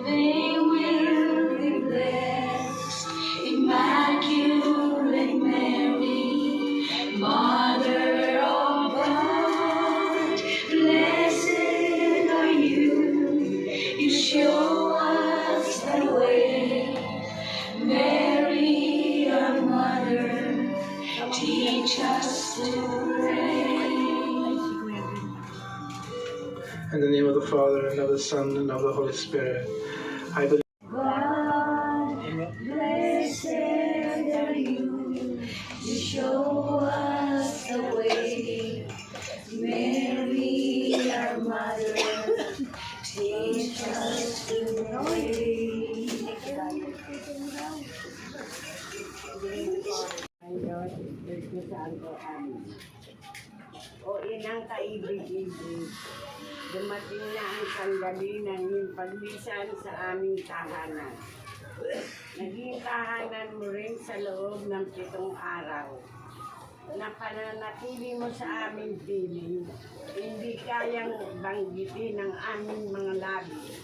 they will be blessed. Immaculate Mary, Mother of God, blessed are you. You show us the way. Mary, our Mother, teach us to pray. In the name of the Father, and of the Son, and of the Holy Spirit, I believe. God, blessed are you. You show us the way. Mary, our Mother, teach us to pray. Diyos, Espiritu Santo, Amen. O inang kaibig-ibig, dumating na ang sandali ng iyong paglisan sa aming tahanan. Naging tahanan mo rin sa loob ng 7 araw. Napananatili mo sa aming piling, hindi kayang banggitin ng aming mga labi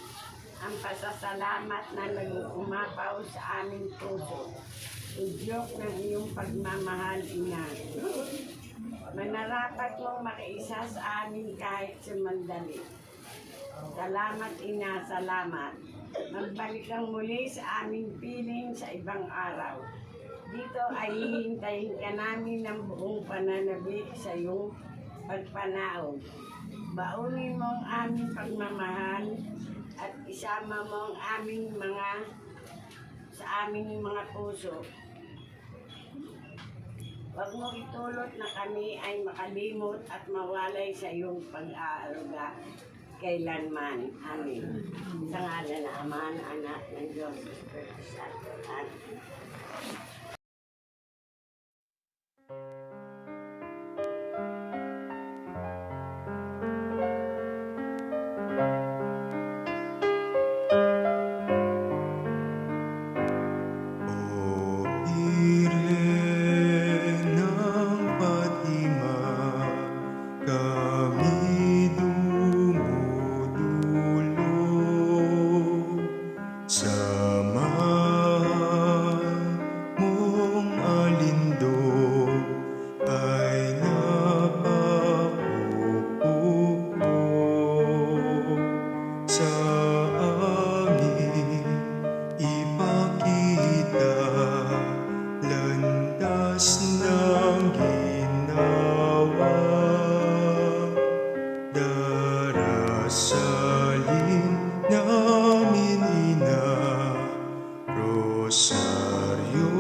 ang pasasalamat na nag-umapaw sa aming puso. Udyok ng iyong pagmamahal, Ina. Manarapat mong makiisa sa amin kahit sumandali. Salamat, Ina, salamat. Magbalik kang muli sa aming piling sa ibang araw. Dito ay hihintayin ka namin ng buong pananabik sa iyong pagpanaog. Baunin mo ang aming pagmamahal at isama mo ang aming sa aming mga puso. Huwag mo itulot na kami ay makalimot at mawalay sa iyong pag-aaruga kailanman. Amen. Sa ngalan ng Ama, ng Anak, ng Diyos, Espiritu Santo. Amen. Darasalin namin, Ina, Rosario.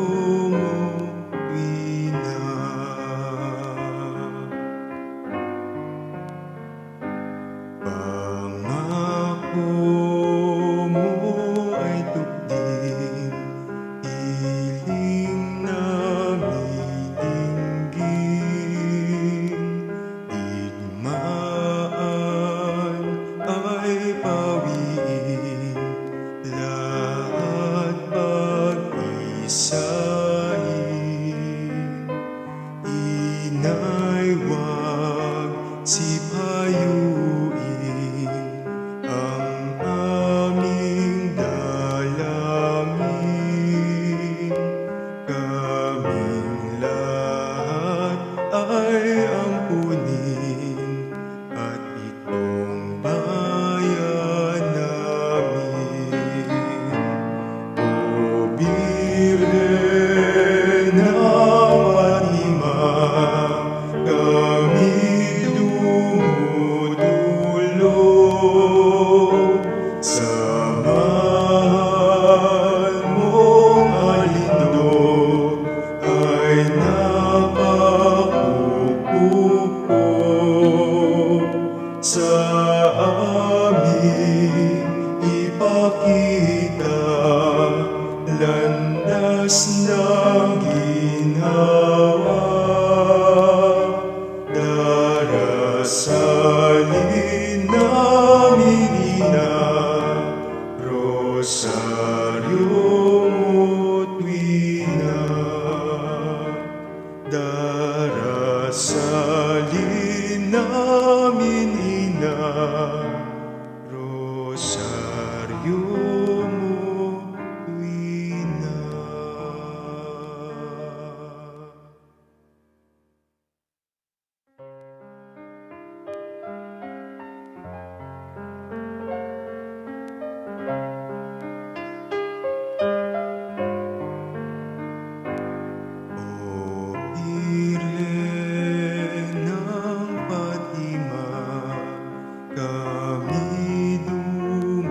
kami dumudulog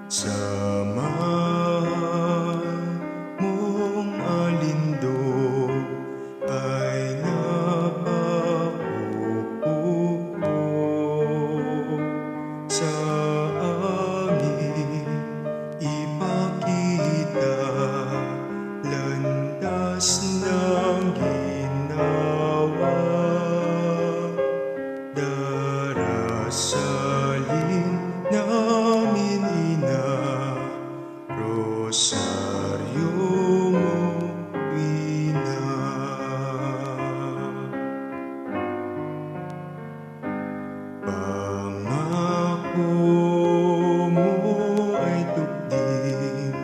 sa mahal mong alindog ay napaupo sa amin ipakita landas ng ginawa darasalin namin ina rosaryo mo ina pangako mo ay tupdim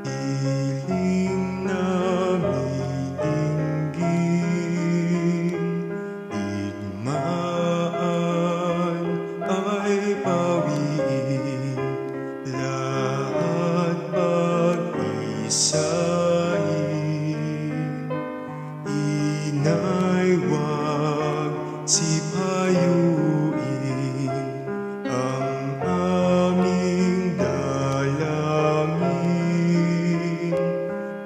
hiling namin dinggin digmaan ay pawiin lahat pag-isahin inay wag sipayuin ang aming dalangin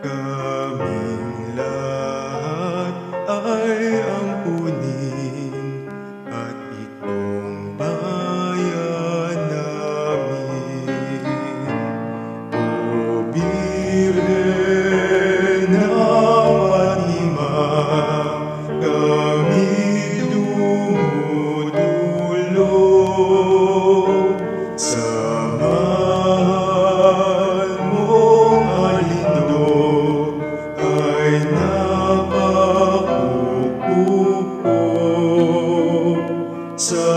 kaming lahat ay ampunin at itong bayan namin o Birhen at Ima kami dumudulog sa mahal mong alindog ay napakukupo sa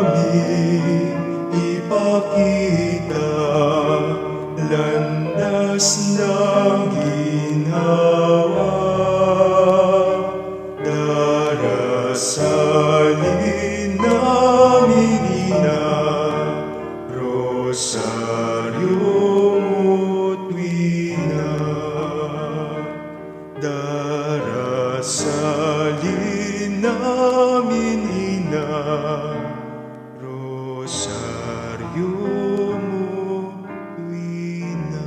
amin ipakita landas ng ginawa darasalin namin ina rosaryo mo't wina darasalin namin ina rosaryo mo't wina.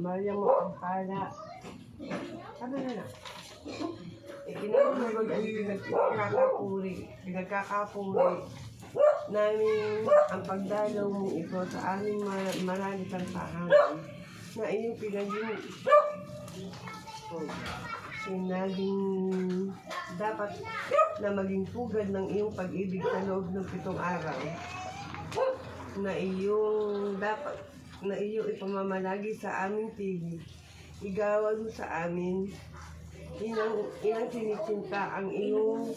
Maria mapagpala. Ano na? Ikinagulog ang pinagkakapuri namin ang pagdalaw mong ito sa aming maralitang tahanan na iyong pinaging sinaging dapat na maging pugad ng iyong pag-ibig sa loob ng 7 araw na iyong ipamamalagi sa aming piling. Igawad mo sa amin inang sinisinta ang iyong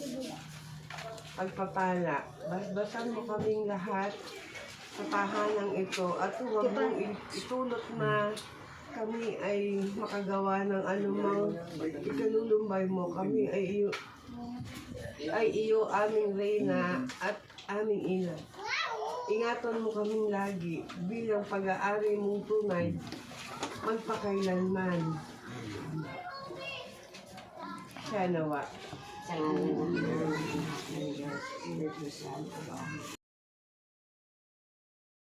pagpapala. Basbasan mo kaming lahat sa tahanang ito at huwag mong itulot na kami ay makagawa ng anumang ikalulumbay mo. Kami ay iyo aming reyna at aming ina. Ingatan mo kaming lagi bilang pag-aari mong tunay magpakailanman. Siya nawa.